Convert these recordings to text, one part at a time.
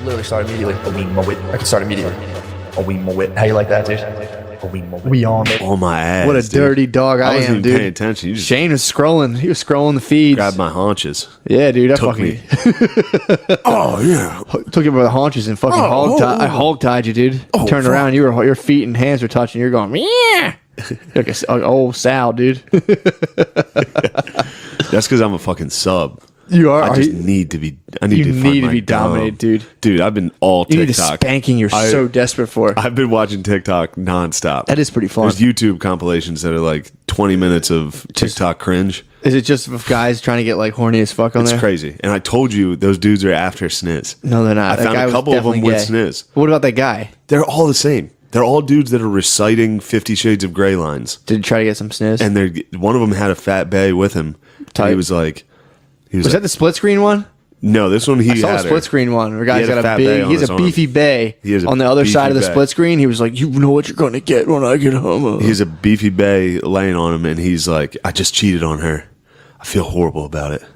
Literally start immediately. A wee mo it. I can start immediately. A wee mo it. How you like that, dude? A wee mo it. We on it. On my ass. What a dirty dog I wasn't am, even dude. paying attention. You just Shane was scrolling. He was scrolling the feeds. grabbed my haunches. Yeah, dude. I Took fucking me. Oh, yeah. took you by the haunches and fucking I hog tied you, dude. Turned fuck. around, your feet and hands were touching. You're going, yeah. Like a old Sal, dude. That's because I'm a fucking sub. You are. I just need to be. I need to need to my be dome. dominated, dude. Dude, I've been all You need a TikTok. spanking you're so desperate for. I've been watching TikTok nonstop. That is pretty fun. There's YouTube compilations that are like 20 minutes of TikTok cringe. Is it just of guys trying to get like horny as fuck on It's there? crazy. And I told you those dudes are after sniz. No, they're not. I That found guy a was couple of them definitely with gay. sniz. What about that guy? They're all the same. They're all dudes that are reciting 50 Shades of Grey lines. Did you try to get some sniz? And one of them had a fat bae with him. And Tight. he was like, was that the split screen one? no, this one he I saw had the her. split screen one. Where guy's had a got a fat big. bae on He's his a arm. beefy bae He has a on the other beefy side of the bae. split screen. He was like, "You know what you're going to get when I get home." He's a beefy bae laying on him, and he's like, I just cheated on her. I feel horrible about it. And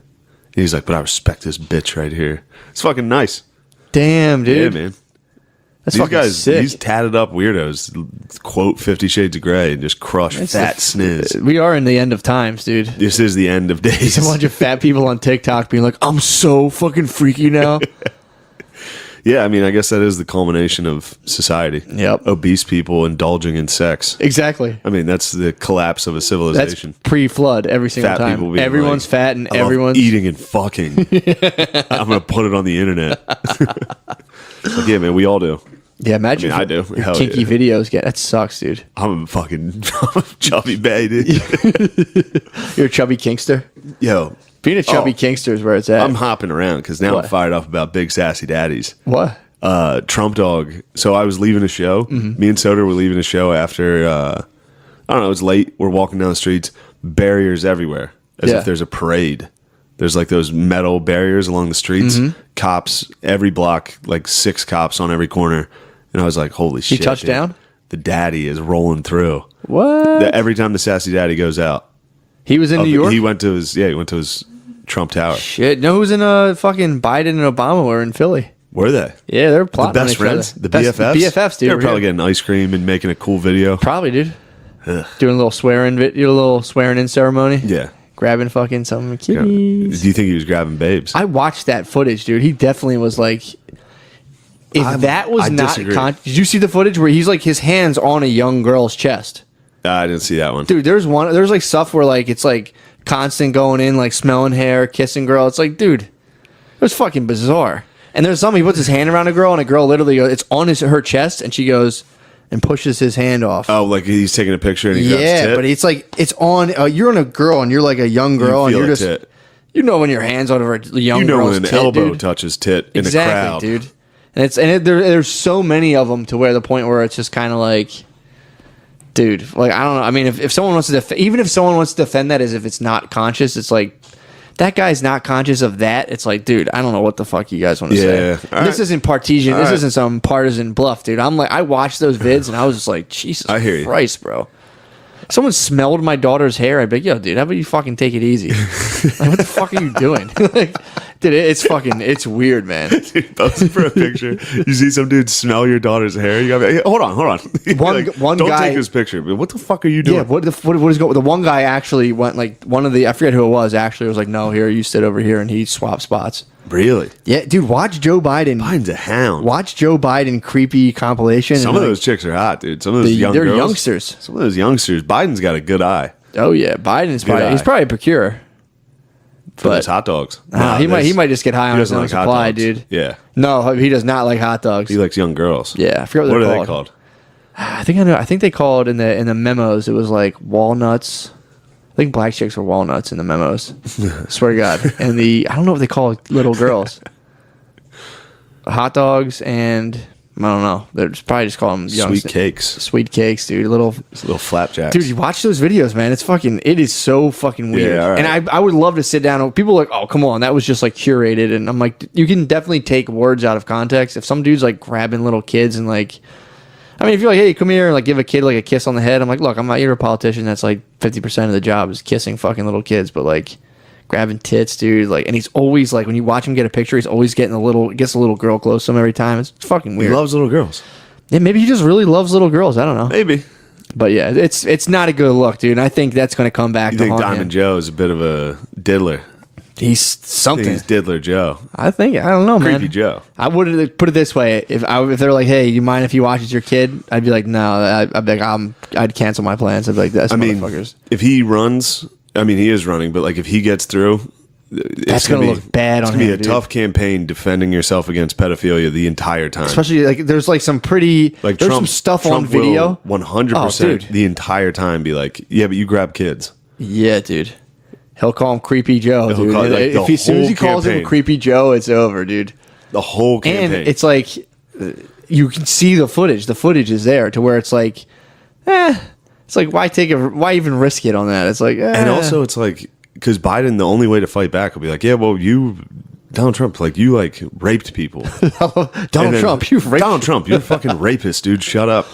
he's like, but I respect this bitch right here. It's fucking nice. Damn, dude. Yeah, man. That's These fucking guys, sick. these tatted up weirdos, quote 50 Shades of Grey and just crush fat sniz. We are in the end of times, dude. This is the end of days. There's a bunch of fat people on TikTok being like, "I'm so fucking freaky now." Yeah, I mean, I guess that is the culmination of society. Yep. Obese people indulging in sex. Exactly. I mean, that's the collapse of a That's civilization. pre-flood every single Fat time. people being Everyone's like, fat and I love everyone's eating and fucking. I'm going to put it on the internet. Like, yeah, man, we all do. Yeah, imagine. I do. Your Hell kinky yeah. videos get that sucks, dude. I'm a fucking chubby bae, dude. You're a chubby kinkster. Yo, Being a chubby Oh. kinkster is where it's at. I'm hopping around because now What? I'm fired up about big sassy daddies. What? Trump Dog. So I was leaving a show. Mm-hmm. Me and Soder were leaving a show after, I don't know, it was late. We're walking down the streets, barriers everywhere, as Yeah. if there's a parade. There's like those metal barriers along the streets. Mm-hmm. Cops, every block, like 6 cops on every corner. And I was like, holy shit. touched dude. down? The daddy is rolling through. What? Every time the sassy daddy goes out. He was in New York? He went to his Trump Tower. Shit. No, who's in fucking Biden and Obama were in Philly. Were they? Yeah, they're The plotting on best each other. friends? The BFFs? BFFs, dude. They're over probably here. getting ice cream and making a cool video. Probably, dude. Ugh. Doing a little swearing in ceremony. Yeah. Grabbing fucking some Do kitties. you think he was grabbing babes? I watched that footage, dude. He definitely was like, that was I not. disagree. Did you see the footage where he's like his hands on a young girl's chest? I didn't see that one. Dude, there's like stuff where like it's like constant going in, like smelling hair, kissing girl. It's like, dude, it was fucking bizarre. And there's some he puts his hand around a girl, and a girl literally goes, it's on her chest, and she goes and pushes his hand off. Oh, like he's taking a picture and he grabs Yeah, tit? but it's like it's on. You're on a girl, and you're like a young girl, and feel you're a just tit. you know when your hands on a young You know girl's when an tit, elbow dude. touches tit in Exactly, a crowd. dude. And there's so many of them to where the point where it's just kind of like, dude, like I don't know. I mean, if someone wants to even if someone wants to defend that as if it's not conscious, it's like that guy's not conscious of that. It's like, dude, I don't know what the fuck you guys want to say. Yeah. All This right. isn't partisan. All This right. isn't some partisan bluff, dude. I'm like, I watched those vids and I was just like, Jesus I hear you. Christ, bro. Someone smelled my daughter's hair. I'd be like, yo, dude, how about you fucking take it easy? Like, what the fuck are you doing? Like, dude, it's weird, man. Dude, posing for a picture. You see some dude smell your daughter's hair. You gotta be like, hey, hold on. One don't guy- take this picture. But what the fuck are you doing? Yeah, what is going? The one guy actually went like I forget who it was. Actually, was like, no, here you sit over here, and he swapped spots. Really? Yeah, dude, watch Joe Biden. Biden's a hound. Watch Joe Biden creepy compilation. Some and, of like, those chicks are hot, dude. Some of those young they're girls. youngsters. Some of those youngsters. Biden's got a good eye Oh yeah, Biden's Good probably he's eye. probably a procurer. for But- those hot dogs. He might just get high on his doesn't own like hot supply, dogs. dude. Yeah. No, he does not like hot dogs. He likes young girls. Yeah, I forget What what are they're they called? I think I know. I think they called in the memos. It was like walnuts. I think black chicks were walnuts in the memos. Swear to God. And I don't know what they call little girls. Hot dogs and I don't know. They're probably just call them young Sweet cakes. Sweet cakes, dude. Little flapjacks. dude. You watch those videos, man. It is so fucking weird. Yeah, all right. And I would love to sit down. People are like, oh, come on, that was just like curated. And I'm like, you can definitely take words out of context. If some dude's like grabbing little kids and like, I mean, if you're like, hey, come here and like give a kid like a kiss on the head, I'm like, look, I'm not. You're a politician. That's like 50% of the job is kissing fucking little kids. But like, grabbing tits, dude. Like, and he's always like, when you watch him get a picture, he's always gets a little girl close to him every time. It's fucking weird. He loves little girls. Yeah, maybe he just really loves little girls. I don't know. Maybe. But yeah, it's not a good look, dude. And I think that's going to come back. You to think haunt Diamond him. Joe is a bit of a diddler? He's something. He's Diddler Joe. I don't know, man. Creepy Joe. I would put it this way: if they're like, "Hey, you mind if you watch as your kid?" I'd be like, "No." I'd be like, I'd cancel my plans. I'd be like, "That's motherfuckers." If he runs, he is running, but like if he gets through, That's going to look bad on him. It's going to be a dude. tough campaign defending yourself against pedophilia the entire time. Especially like there's like some pretty like there's Trump, some stuff Trump on video. 100% the entire time be like, yeah, but you grab kids. Yeah, dude. He'll call him Creepy Joe, He'll dude. call it, like, the As soon as he whole calls him campaign. Creepy Joe, it's over, dude. The whole campaign. And it's like you can see the footage. The footage is there to where it's like, it's like why even risk it on that? It's like, And also it's like, because Biden, the only way to fight back will be like, yeah, well, Donald Trump, like you like raped people. Donald Trump, you raped. Donald Trump, you're a fucking rapist, dude. Shut up.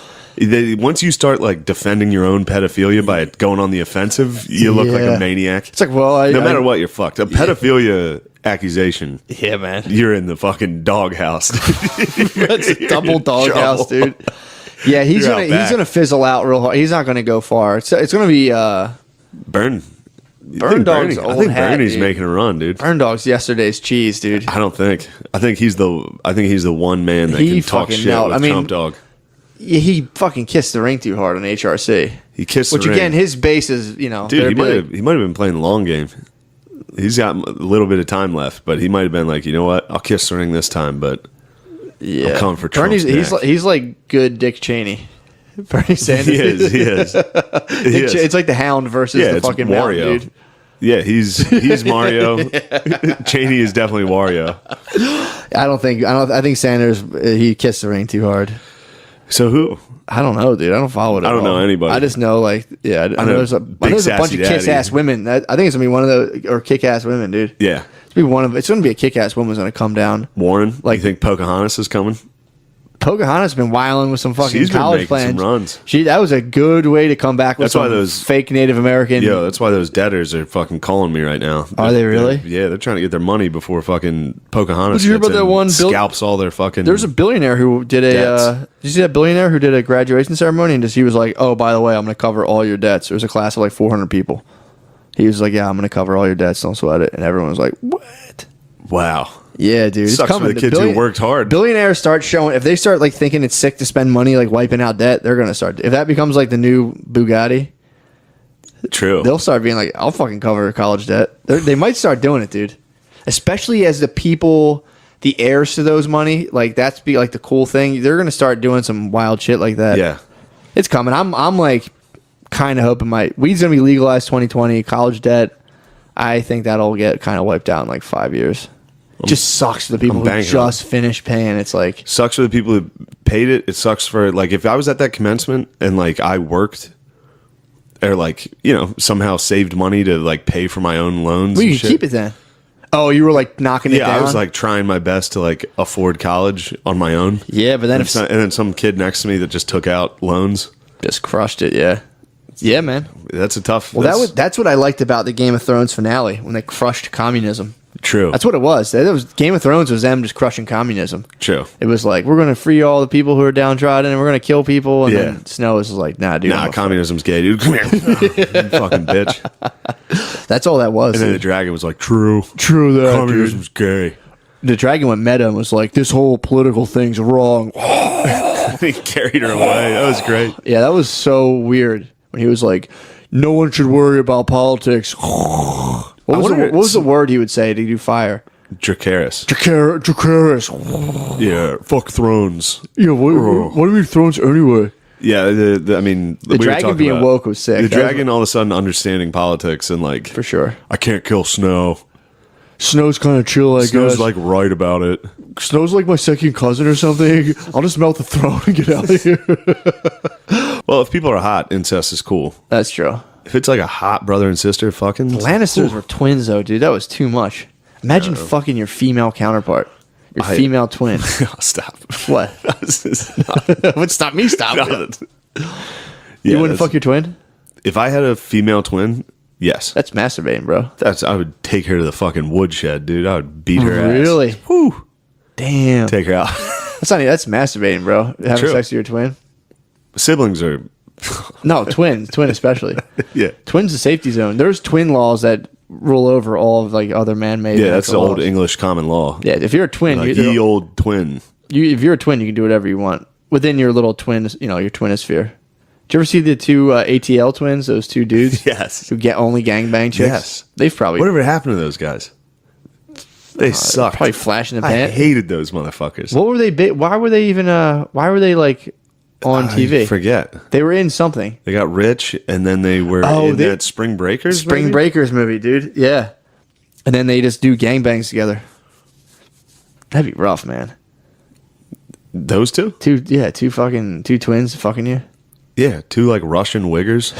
Once you start like defending your own pedophilia by going on the offensive, you look like a maniac. It's like, well, no matter what, you're fucked. A pedophilia accusation. Yeah, man. You're in the fucking doghouse. That's a double doghouse, dude. Yeah, he's gonna fizzle out real hard. He's not gonna go far. It's gonna be Burn. Burn Dog's I old think hat, Bernie's dude. making a run, dude. Burn Dog's yesterday's cheese, dude. I don't think. I think he's the one man that He can talk fucking shit know. with I mean, Trump Dog. Yeah, he fucking kissed the ring too hard on HRC. He kissed Which the again, ring. his base is, Dude, they're he big. might have been playing the long game. He's got a little bit of time left, but he might have been like, you know what? I'll kiss the ring this time, but Yeah, I'm coming for Trump's Bernie's neck. he's like good Dick Cheney. Bernie Sanders. He is. He is. It's like the Hound versus the it's fucking Mountain, Wario. dude. Yeah, he's Mario. Cheney is definitely Wario. I think Sanders he kissed the ring too hard. So who? I don't know, dude. I don't follow it. I don't all. know anybody. I just know, like, yeah. I know there's a bunch of sassy kiss ass daddy. women. I think it's gonna be one of the or kick ass women, dude. Yeah. It's gonna be a kick ass woman's gonna come down. Warren, Like- you think Pocahontas is coming? Pocahontas been wilding with some fucking She's been college making plans. some runs. That was a good way to come back with That's why some those- fake Native American. Yo, that's why those debtors are fucking calling me right now. Are they really? They're trying to get their money before fucking Pocahontas Did you hear gets about that in, one scalps all their fucking... There's a billionaire who did a. Debts. Did you see that billionaire who did a graduation ceremony and he was like, "Oh, by the way, I'm going to cover all your debts." There was a class of like 400 people. He was like, "Yeah, I'm going to cover all your debts. Don't sweat it." And everyone was like, "What?" Wow. Yeah, dude. Sucks for the kids who worked hard. Billionaires start showing if they start like thinking it's sick to spend money like wiping out debt, they're gonna start. If that becomes like the new Bugatti, True. they'll start being like, "I'll fucking cover college debt." They might start doing it, dude. Especially as the people, the heirs to those money, like that's be like the cool thing. They're gonna start doing some wild shit like that. Yeah. It's coming. I'm like kind of hoping weed's gonna be legalized 2020. College debt, I think that'll get kind of wiped out in like 5 years. Just sucks for the people who banking just finished paying. It's like Sucks for the people who paid it. It sucks for, like, if I was at that commencement and, like, I worked or, like, somehow saved money to, like, pay for my own loans well, and you can shit. keep it then. Oh, you were like knocking it Yeah, down. I was, like, trying my best to, like, afford college on my own. yeah, but then And, and then some kid next to me that just took out loans. just crushed it. Yeah, yeah, man. That's a tough... Well, that's what I liked about the Game of Thrones finale when they crushed communism. True. That's what it was. Game of Thrones was them just crushing communism. True. It was like, we're going to free all the people who are downtrodden and we're going to kill people. And Yeah. then Snow was like, nah, dude. Nah, communism's gay, dude. Come here. You fucking bitch. That's all that was. And then the dude. dragon was like, true. True that, Communism's gay. The dragon went meta and was like, this whole political thing's wrong. He carried her away. That was great. Yeah, that was so weird when he was like, no one should worry about politics. What was the word he would say to do fire? Dracarys. Dracarys. Yeah, fuck thrones. Yeah, what are we thrones anyway? Yeah, the dragon being woke was sick. The That was- dragon all of a sudden understanding politics and like, For sure. I can't kill Snow. Snow's kind of chill, I Snow's guess. like right about it. Snow's like my second cousin or something. I'll just melt the throne and get out of here. Well, if people are hot, incest is cool. That's true. If it's like a hot brother and sister, fucking Lannisters were twins, though, dude. That was too much. Imagine fucking your female counterpart. Your female twin. Oh, stop. What? This is not- Would stop me, stop. no, You yeah, wouldn't fuck your twin? If I had a female twin, Yes. That's masturbating, bro. I would take her to the fucking woodshed, dude. I would beat her ass. Really? Whew. Damn. Take her out. That's masturbating, bro. Having True. sex with your twin. Siblings are... No, twin especially. Yeah. Twin's a safety zone. There's twin laws that rule over all of like other man-made. Yeah, that's the natural old laws. English common law. Yeah, if you're a twin, Like, ye old twin. if you're a twin, you can do whatever you want within your little twin, your twinosphere. Did you ever see the two ATL twins? Those two dudes. Yes. Who get only gangbang chicks. Yes. They've probably Whatever happened to those guys? They sucked. probably flashing the I pan. hated those motherfuckers. What were they? Why were they even? Why were they like on TV? I forget. They were in something. They got rich, and then they were in that Spring Breakers Spring movie? Breakers movie, dude. Yeah. And then they just do gangbangs together. That'd be rough, man. Those two? Two twins fucking you. Yeah, two like Russian wiggers.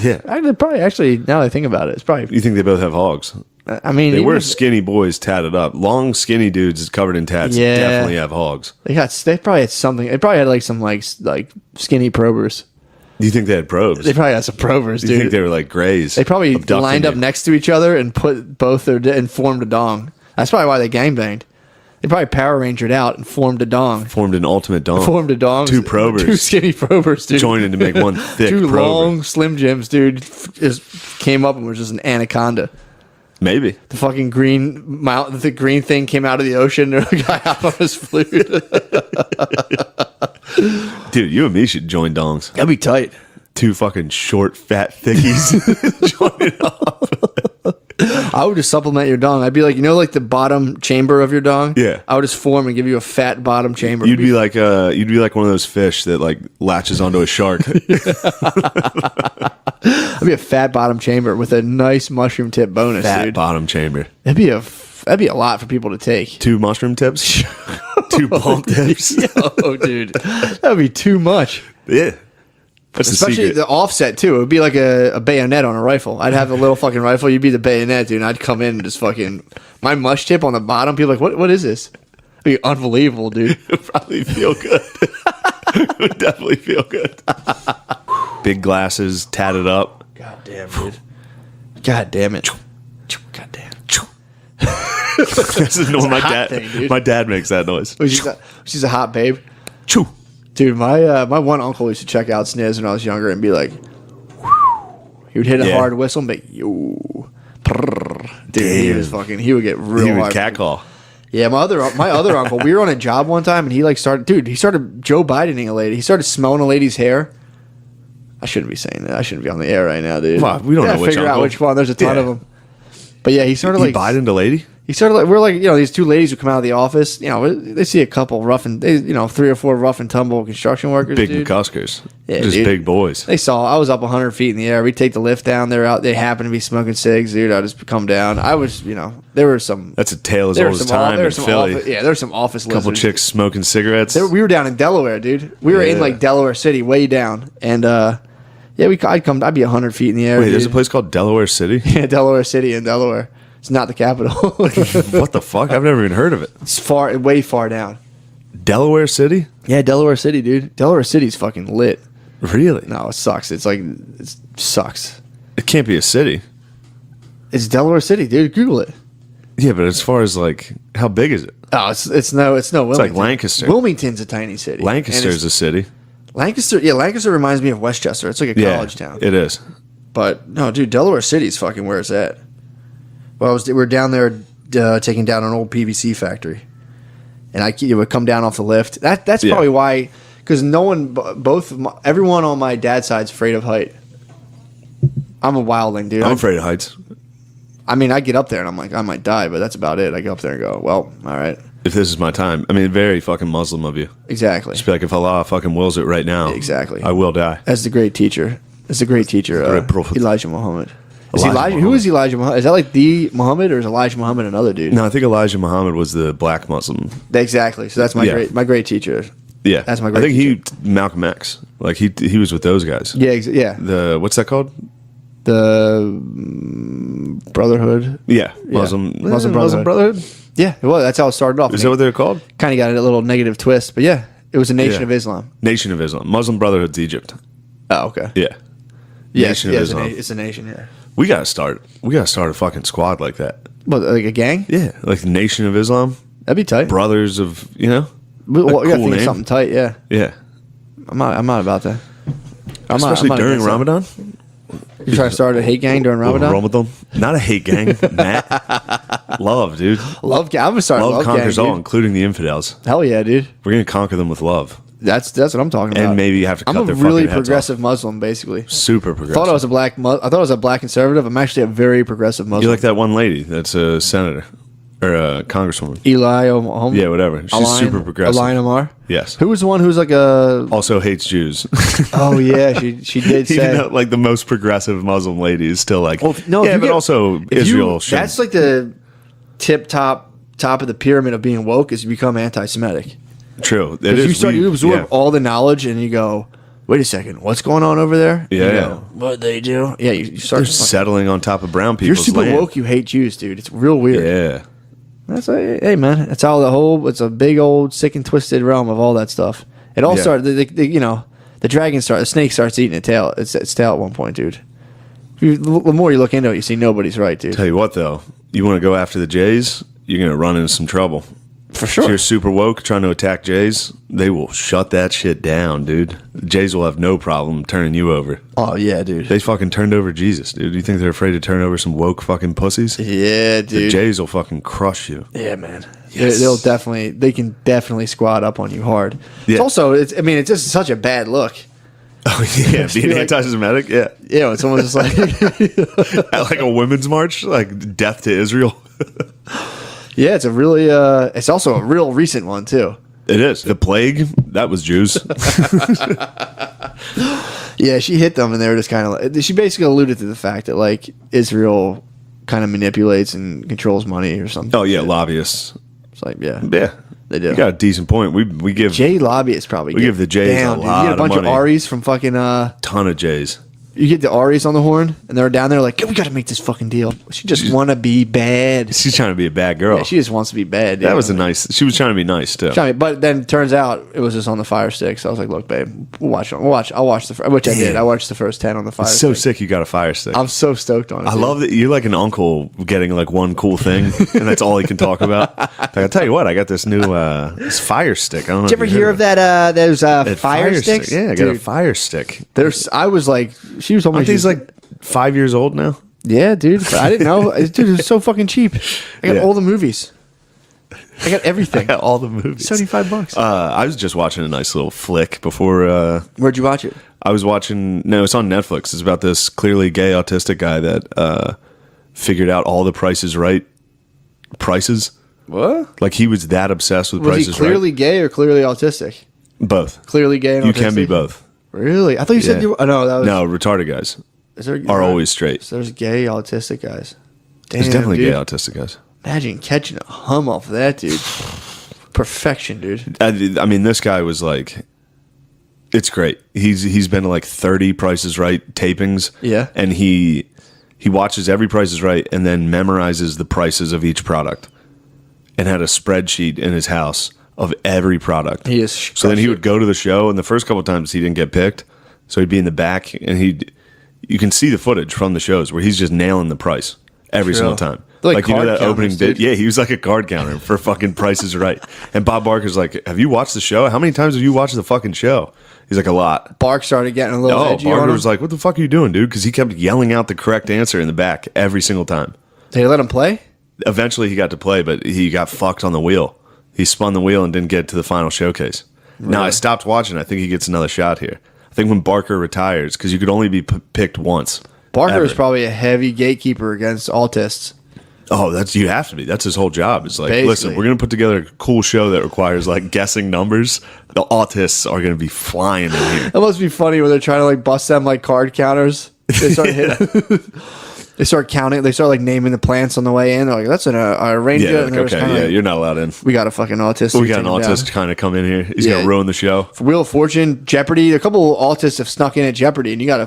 Yeah. Probably actually, now that I think about it, it's probably. You think they both have hogs? I mean, They even were if- skinny boys tatted up. Long, skinny dudes covered in tats Yeah. definitely have hogs. They probably had something. They probably had like some like skinny probers. Do you think they had probes? They probably had some probers, Do you dude. think they were like grays? They probably abducting lined up you? next to each other and put both and formed a dong. That's probably why they gangbanged. They probably Power Rangered out and formed a dong. Formed an ultimate dong. Formed a dong. Two probers. Two skinny probers, dude. Joined in to make one thick Two prober. long Slim Jims, dude. Just came up and was just an anaconda. Maybe. The fucking the green thing came out of the ocean. And a guy out on his flute. Dude, you and me should join dongs. That'd be tight. Two fucking short, fat thickies. Join it up. I would just supplement your dong. I'd be like, like the bottom chamber of your dong. Yeah. I would just form and give you a fat bottom chamber. You'd be like one of those fish that like latches onto a shark. I'd be a fat bottom chamber with a nice mushroom tip bonus, Fat dude. bottom chamber. That'd be a lot for people to take. Two mushroom tips. Two palm tips. Oh, dude, that would be too much. Yeah. What's Especially the secret? the offset too. It would be like a bayonet on a rifle. I'd have a little fucking rifle. You'd be the bayonet, dude. And I'd come in and just fucking my mush tip on the bottom. People are like, what is this? It'd be unbelievable, dude. It would probably feel good. It would definitely feel good. Big glasses, tatted up. God damn, dude. God damn it. God damn. This is no, my hot dad. thing, dude. My dad makes that noise. She's a hot babe. Choo. Dude, my one uncle used to check out Sniz when I was younger and be like, whew. He would hit a Yeah. hard whistle and be like, yo. Prrr. Dude, he Damn. was fucking, he would get real He would hard. catcall. Yeah, my other uncle, we were on a job one time and he started Joe Bidening a lady. He started smelling a lady's hair. I shouldn't be saying that. I shouldn't be on the air right now, dude. Well, we don't know which figure out uncle. which one. There's a ton Yeah. of them. But yeah, he started He like Biden a lady? he started like we're like these two ladies who come out of the office. They see a couple rough and 3 or 4 rough and tumble construction workers. Big dude. McCuskers. Yeah, Just dude. big boys. They saw I was up 100 feet in the air. We take the lift down. They're out. They happen to be smoking cigs, dude. I just come down. I was, there were some. That's a tale as There old were as some. time There were in some. Philly. There were some office Couple lizards. chicks smoking cigarettes. We were down in Delaware, dude. We were in Yeah. like Delaware City, way down, and I'd be 100 feet in the air. Wait, there's a dude. place called Delaware City? Yeah, Delaware City in Delaware. It's not the capital. What the fuck? I've never even heard of it. It's way far down. Delaware City? Yeah, Delaware City, dude. Delaware City's fucking lit. Really? No, it sucks. It sucks. It can't be a city. It's Delaware City, dude. Google it. Yeah, but as far as like, how big is it? Oh, it's no Wilmington. like Lancaster. Wilmington's a tiny city. Lancaster's And a city. Lancaster. Yeah, Lancaster reminds me of Westchester. It's like a college town. It is. But no, dude, Delaware City's fucking where it's at. Well, we're down there taking down an old PVC factory, and it would come down off the lift. That's Yeah. probably why, because everyone on my dad's side's afraid of height. I'm a wildling, dude. I'm afraid of heights. I mean, I get up there and I'm like, I might die, but that's about it. I go up there and go, well, all right, If this is my time. I mean, very fucking Muslim of you. exactly. Just be like, if Allah fucking wills it right now, Exactly. I will die. That's the great teacher. That's the great teacher, Great prophet. Elijah Muhammad. Elijah Who is Elijah Muhammad? Is that like the Muhammad, or is Elijah Muhammad another dude? No, I think Elijah Muhammad was the black Muslim. Exactly. So that's Yeah. my great teacher. Yeah, That's my I great think teacher. Malcolm X. Like he was with those guys. Yeah, yeah. The what's that called? The Brotherhood. Yeah, Yeah. Muslim Muslim Brotherhood. Yeah, well, that's how it started off. Is that what they're called? Kind of got a little negative twist, but yeah, it was a Nation Yeah. of Islam. Nation of Islam. Muslim Brotherhood's Egypt. Oh, okay. Yeah, Nation of Islam. It's a nation. Yeah. We gotta start a fucking squad like that. What, like a gang? Yeah, like the Nation of Islam, That'd be tight. Brothers of, Well, we cool gotta think name. of something tight. Yeah. Yeah, I'm not about that. especially during against that. Ramadan. You trying to start a hate gang during Ramadan? Ramadan, not a hate gang, Matt. Love, dude. Love gang. I'm gonna start a Love love gang, conquers all, dude. including the infidels. Hell yeah, dude. We're gonna conquer them with love, That's what I'm talking about. and maybe you have to cut I'm a their really fucking heads progressive Muslim, basically. off. Super progressive. I thought I was a black conservative. I'm actually a very progressive Muslim. You like that one lady that's a senator or a congresswoman? Eli Ohm? Yeah, whatever. She's super progressive. Alain Omar? Yes. Who was the one who was like a... Also hates Jews. Oh, yeah, she did say... Even though, like, the most progressive Muslim lady is still like, Well, no, if yeah, you but get- also if Israel you, should. That's like the top of the pyramid of being woke is you become anti-Semitic. True. It Because is. you start, you absorb all the knowledge and you go, wait a second, what's going on over there? And you Yeah. go, what they do? Yeah, you start... They're settling on top of brown If you're people's super land. woke, you hate Jews, dude. It's real weird. Yeah. That's hey man, it's all it's a big old sick and twisted realm of all that stuff. It all Yeah. started, the snake starts eating its tail at one point, dude. The more you look into it, you see nobody's right, dude. Tell you what, though, you want to go after the Jays, you're going to run into some trouble. For If sure. you're super woke trying to attack Jays, they will shut that shit down, dude. The Jays will have no problem turning you over. Oh yeah, dude. They fucking turned over Jesus, dude. You think they're afraid to turn over some woke fucking pussies? Yeah, The dude. Jays will fucking crush you. Yeah, man. Yes. They can definitely squat up on you hard. Yeah. It's also, it's just such a bad look. Oh, yeah. Being Like- anti-Semitic? Yeah. You know, it's almost just like, At like a women's march? Like death to Israel? yeah, it's a really, it's also a real recent one too. It is. The plague? That was Jews. Yeah, she hit them, and they were just kind of. She basically alluded to the fact that like Israel kind of manipulates and controls money or something. Oh, yeah. Lobbyists. It's like yeah, Yeah. they do. You got a decent point. We give Jay lobbyists probably. We give the Jays a down, dude. lot You get a of bunch money. of Aries from fucking. ton of Jays. You get the Aries on the horn, and they're down there like, we got to make this fucking deal. She just want to be bad. She's trying to be a bad girl. Yeah, she just wants to be bad. Dude. That was a nice. She was trying to be nice too. But then it turns out it was just on the Fire Stick. So I was like, "Look, babe, we'll watch. I'll watch which I did. Damn. I watched the first 10 on the Fire It's so Stick. sick. You got a fire stick. I'm so stoked on it. I dude. love that you're like an uncle getting like one cool thing, and that's all he can talk about. Like, I'll tell you what, I got this new this fire stick. I don't know. Did you ever hear of that? Those That fire sticks? Yeah, I got a Dude, fire stick. I was like, she was almost Aren't these like 5 years old now? yeah, dude. I didn't know, dude. It was so fucking cheap. I got Yeah. all the movies. I got everything. All the movies. $75. I was just watching a nice little flick before. Where'd you watch it? I was watching. No, it's on Netflix. It's about this clearly gay autistic guy that figured out all the Prices Right prices. What? Like he was that obsessed with Was he Prices clearly Right. gay or clearly autistic? Both. Clearly gay and You autistic? can be both. Really? I thought you said Yeah. you were. Oh, no, that was. No, retarded guys Is there, are always straight. So there's gay autistic guys. Damn, There's definitely dude. gay autistic guys. Imagine catching a hum off of that, dude. Perfection, dude. I mean, this guy was like, it's great. He's been to like 30 Prices Right tapings. Yeah. and he watches every Price is Right and then memorizes the prices of each product, and had a spreadsheet in his house of every product. He is. So then he would go to the show, and the first couple of times he didn't get picked, so he'd be in the back, and you can see the footage from the shows where he's just nailing the price every single time. They're Like you know card that opening counters, bit? dude. Yeah, he was like a card counter for fucking Price is Right. And Bob Barker's like, "Have you watched the show? How many times have you watched the fucking show?" He's like, "A lot." Bark started getting a little Oh, edgy on Barker him. was like, "What the fuck are you doing, dude?" Because he kept yelling out the correct answer in the back every single time. Did they let him play? Eventually, he got to play, but he got fucked on the wheel. He spun the wheel and didn't get to the final showcase. Now I stopped watching. I think he gets another shot here. I think when Barker retires, because you could only be picked once. Barker ever. is probably a heavy gatekeeper against autists. Oh, you have to be. That's his whole job. It's like, Basically. listen, we're gonna put together a cool show that requires like guessing numbers. The autists are gonna be flying in here. That must be funny when they're trying to like bust them like card counters. They start hitting. They start counting. They start like naming the plants on the way in. They're like, "That's a ranger." Yeah, and like, they're just okay, kinda yeah, like, you're not allowed in. we got a fucking autistic. We got an take him down. autist kind of come in here. He's Yeah. gonna ruin the show. Wheel of Fortune, Jeopardy. A couple of autists have snuck in at Jeopardy, and you gotta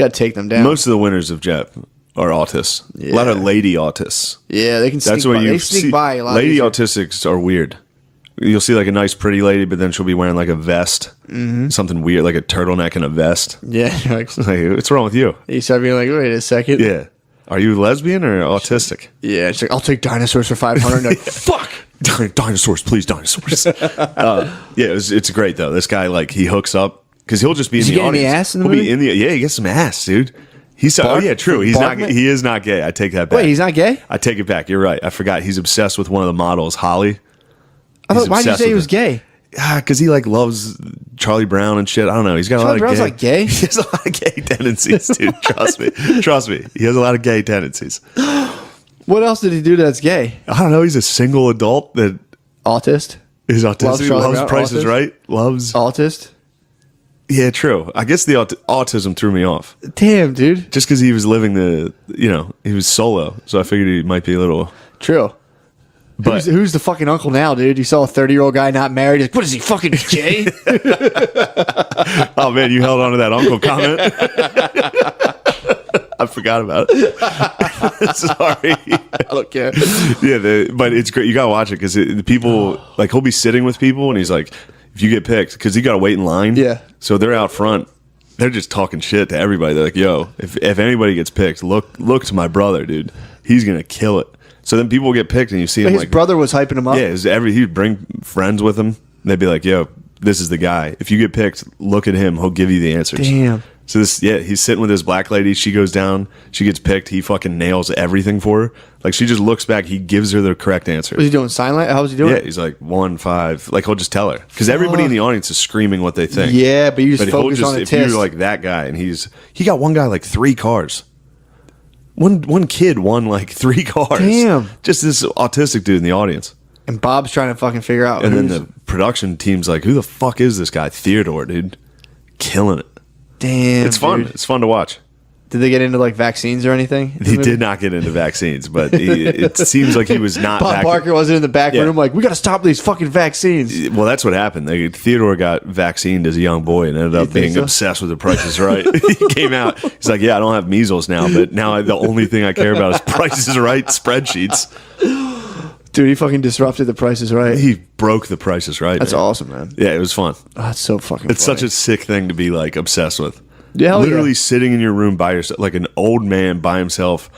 take them down. Most of the winners of Jep are autists. A lot of lady autists. yeah, they can. That's sneak where by. you They sneak see by a lot. lady easier. autistics are weird you'll see like a nice pretty lady, but then she'll be wearing like a vest, something weird, like a turtleneck and a vest. Yeah. Like, what's wrong with you? You start being like, wait a second. Yeah. Are you lesbian or autistic? Yeah. She's like, I'll take dinosaurs for 500. Like, fuck. Dinosaurs, please, dinosaurs. It's great though. This guy, like, he hooks up because he'll just be in the audience. Any ass in the He'll movie? be in the he gets some ass, dude. He's true. He's not. He is not gay. I take that back. Wait, he's not gay? I take it back. You're right. I forgot. He's obsessed with one of the models, Holly. Why did you say he was gay? Because he like loves Charlie Brown and shit. I don't know. He's got Charlie a lot Brown's of gay. like gay? He has a lot of gay tendencies, dude. Trust me. He has a lot of gay tendencies. What else did he do that's gay? I don't know. He's a single adult that Autist? is autistic. Loves Price is Right. Loves Autist? Yeah, true. I guess the autism threw me off. Damn, dude. Just because he was living he was solo, so I figured he might be a little. True. But Who's the fucking uncle now, dude? You saw a 30-year-old guy not married. Like, what is he, fucking gay? oh man, you held on to that uncle comment. I forgot about it. Sorry. I don't care. Yeah, but it's great. You gotta watch it because the people like he'll be sitting with people and he's like, if you get picked, because you gotta wait in line. Yeah. So they're out front. They're just talking shit to everybody. They're like, "Yo, if anybody gets picked, look to my brother, dude. He's gonna kill it." So then people get picked, and you see him His like brother was hyping him up. Yeah, he'd bring friends with him. They'd be like, "Yo, this is the guy. If you get picked, look at him. He'll give you the answers." Damn. So he's sitting with this black lady. She goes down. She gets picked. He fucking nails everything for her. Like she just looks back. He gives her the correct answer. Was he doing sign language? How was he doing? Yeah, he's like 1, 5. Like he'll just tell her because everybody in the audience is screaming what they think. Yeah, but you just he'll focus on the if test. you're like that guy, and he got one guy like 3 cars. One kid won like 3 cars. Damn. Just this autistic dude in the audience. And Bob's trying to fucking figure out. And then the production team's like, who the fuck is this guy? Theodore, dude. Killing it. Damn. It's fun. Dude. It's fun to watch. Did they get into like vaccines or anything? He did not get into vaccines, but it seems like he was not. Bob Barker wasn't in the back room like, we got to stop these fucking vaccines. Well, that's what happened. Theodore got vaccinated as a young boy and ended up being obsessed with The Price is Right. He came out. He's like, yeah, I don't have measles now, but now the only thing I care about is Price is Right spreadsheets. Dude, he fucking disrupted The Price is Right. He broke The Price is Right. That's man. awesome, man. Yeah, it was fun. Oh, that's so fucking It's funny. such a sick thing to be like obsessed with. Yeah, literally sitting in your room by yourself, like an old man by himself,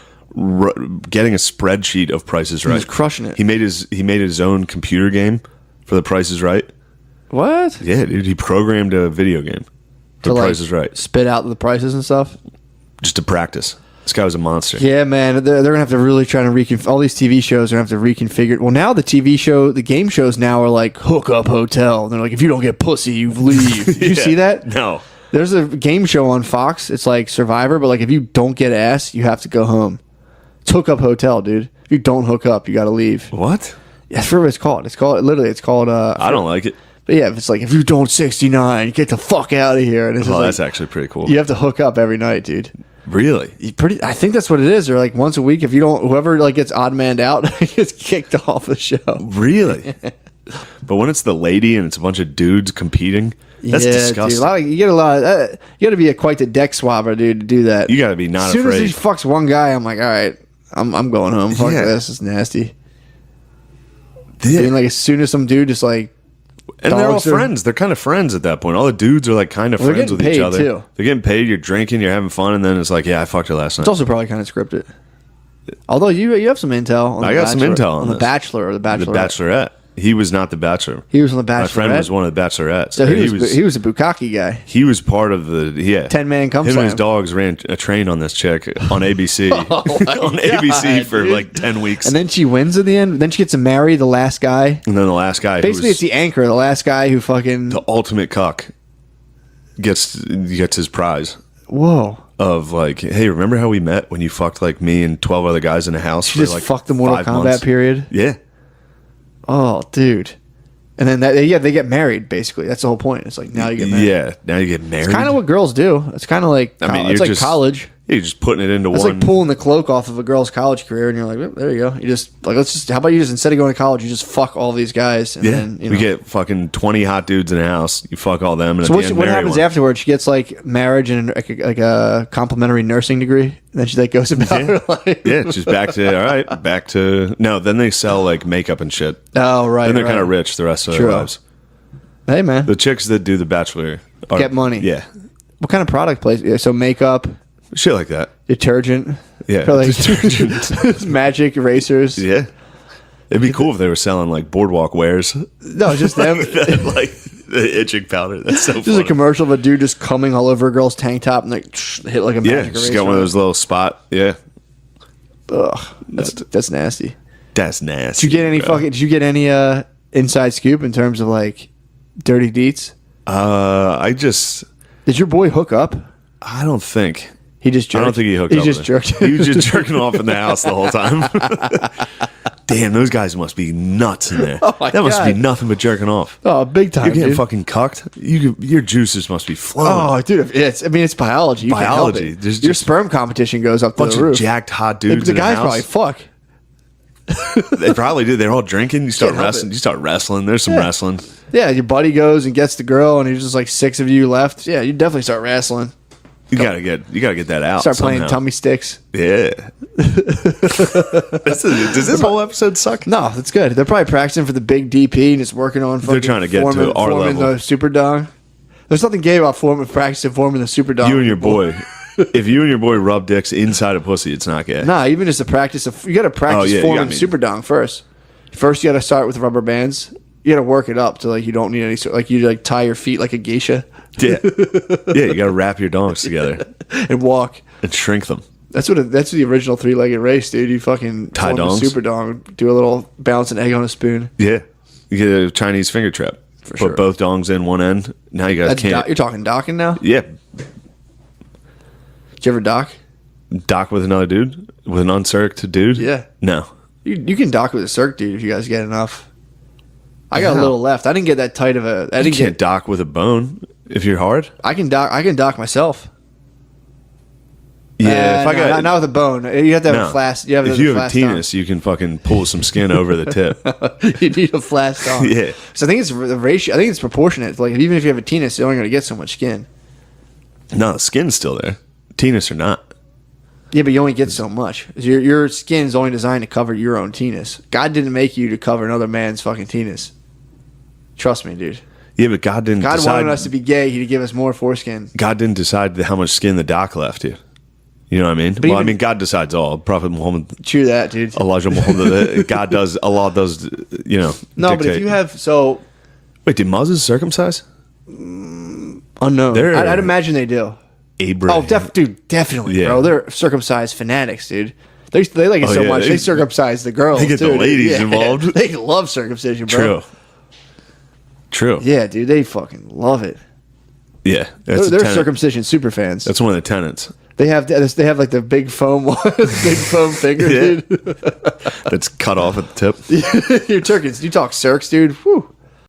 getting a spreadsheet of Price is Right. He's crushing it. He made his own computer game for The Price is Right. What? Yeah, dude, he programmed a video game. The Price is Right. Spit out the prices and stuff. Just to practice. This guy was a monster. Yeah, man, they're gonna have to really try to reconfigure. All these TV shows are gonna have to reconfigure. Well, now the game shows now are like hookup hotel. They're like, if you don't get pussy, you leave. Did you see that? No. There's a game show on Fox. It's like Survivor, but like if you don't get ass, you have to go home. It's hookup hotel, dude. If you don't hook up, you got to leave. What? Yeah, that's what it's called. It's called I don't like it. But yeah, it's like if you don't 69, get the fuck out of here. And it's Well, that's actually pretty cool. You have to hook up every night, dude. Really? I think that's what it is. Or like once a week, if you don't, whoever like gets odd manned out gets kicked off the show. Really? But when it's the lady and it's a bunch of dudes competing, that's disgusting. Dude, you got to be quite the deck swabber, dude, to do that. You got to be not afraid. As soon as he fucks one guy, I'm like, all right, I'm going home. Fuck this. It's nasty. Yeah. Being like, as soon as some dude just like, and they're all friends. They're kind of friends at that point. All the dudes are like kind of friends with each other. Too. They're getting paid. You're drinking. You're having fun, and then it's like, yeah, I fucked her last night. It's also probably kind of scripted. Although you have some intel. On I got some intel on The Bachelor or The Bachelorette. The Bachelorette. He was not the Bachelor. He was on The Bachelorette. My friend was one of the Bachelorettes. So he was a bukkake guy. He was part of the 10-man cum Him slam. and his dogs ran a train on this chick on ABC. On God, ABC for dude. like 10 weeks. And then she wins at the end. Then she gets to marry the last guy. And then the last guy, Basically, it's the anchor, the last guy who fucking the ultimate cuck, gets his prize. Whoa. Of like, hey, remember how we met when you fucked like me and 12 other guys in a house? She for just like fucked the Mortal 5 Kombat months? period. Yeah. Oh, dude. And then they get married. Basically, that's the whole point. It's like now you get married. Yeah, now you get married. It's kind of what girls do. It's kind of like I mean, it's you're like college. You're just putting it into It's one. like pulling the cloak off of a girl's college career, and you're like, "Well, there you go. You just like how about you just instead of going to college, you just fuck all these guys, and yeah, then we get fucking 20 hot dudes in a house. You fuck all them, and So at the end, what marry happens one. afterwards? She gets like marriage and like a complimentary nursing degree, and then she like goes about her life. Yeah, it's just back to no. Then they sell like makeup and shit. Oh right. Then they're right. kind of rich the rest of True. their lives. Hey man, The chicks that do The Bachelor get money. Yeah, What kind of product place? Yeah, so makeup, shit like that. detergent. Yeah, Probably detergent. magic erasers. Yeah, it'd be cool if they were selling like boardwalk wares, No, just them. like the itching powder. That's so Just funny. a commercial of a dude just coming all over a girl's tank top and like hit like a Yeah, magic just eraser. got one of those little spot. Yeah, Ugh, that's nasty. that's nasty. Did you get any bro. Did you get any inside scoop in terms of like dirty deets? Did your boy hook up? I don't think. He just jerked. I don't think he hooked He up. just with jerked. her. He was just jerking off in the house the whole time. Damn, those guys must be nuts in there. Oh my that must be God. nothing but jerking off. Oh, big time, You're getting dude. fucking cucked. Your juices must be flowing. Oh, dude, it's biology. You can't help Biology. it. There's Your just sperm competition goes up to bunch the of roof. jacked hot The, dudes. the in the guys house. probably fuck. They probably do. They're all drinking. You start Can't help wrestling. it. You start wrestling. There's some Yeah. wrestling. Yeah, your buddy goes and gets the girl, and he's just like 6 of you left. Yeah, you definitely start wrestling. You gotta get that out. Start playing somehow. tummy sticks. Yeah. Does this whole episode suck? No, that's good. They're probably practicing for the big DP and just working on. They're trying to get to forming, our forming level. the super dong. There's nothing gay about practicing forming the super dong. You and your boy. If you and your boy rub dicks inside a pussy, it's not gay. Nah, even just the practice of you got to practice yeah, you forming got me. super dong first. First, you got to start with rubber bands. You got to work it up to like you don't need any like you like tie your feet like a geisha Yeah. Yeah, you gotta wrap your dongs together and walk. and shrink them. That's the original 3-legged race, dude. You fucking Tie form a dongs? super dong, do a little bounce an egg on a spoon. Yeah. You get a Chinese finger trap. Put sure. both dongs in one end. Now you guys can't. You're talking docking now. Yeah. Did you ever dock? Dock with another dude? With an uncirced dude? Yeah. No. You can dock with a circ dude if you guys get enough. I got a Yeah. little left. I didn't get that tight of a. I You didn't can't get. dock with a bone if you're hard. I can dock myself. Yeah. If I got. not with a bone. You have to have no. a flask. You have to if have you a have a flask dong. penis, you can fucking pull some skin over the tip. You need a flask dong. Yeah. So I think it's the ratio. I think it's proportionate. Like even if you have a penis, you're only going to get so much skin. No, the skin's still there. Penis or not. Yeah, but you only get so much. Your skin is only designed to cover your own penis. God didn't make you to cover another man's fucking penis. Trust me, dude. Yeah, but God didn't God decide. wanted us to be gay. He'd give us more foreskin. God didn't decide how much skin the doc left you. You know what I mean? Well, I even- mean, God decides all. Prophet Muhammad, True that, dude. Elijah Muhammad, God does, Allah does, you know. No, but if dictate. you have so Wait, did Moses circumcise? unknown, They're- I'd imagine they do. Abraham. Oh, dude, definitely, Yeah. bro. They're circumcised fanatics, dude. They like it Oh, so yeah, much. they- They circumcise the girls. they get the too, dude. ladies Yeah. involved. They love circumcision, bro. True. Yeah, dude, they fucking love it. Yeah. That's, They're a tenet. circumcision super fans. That's one of the tenets. They have like the big foam one, big foam finger, Yeah. dude. That's cut off at the tip. You're Turkish. You talk circs, dude. Whew.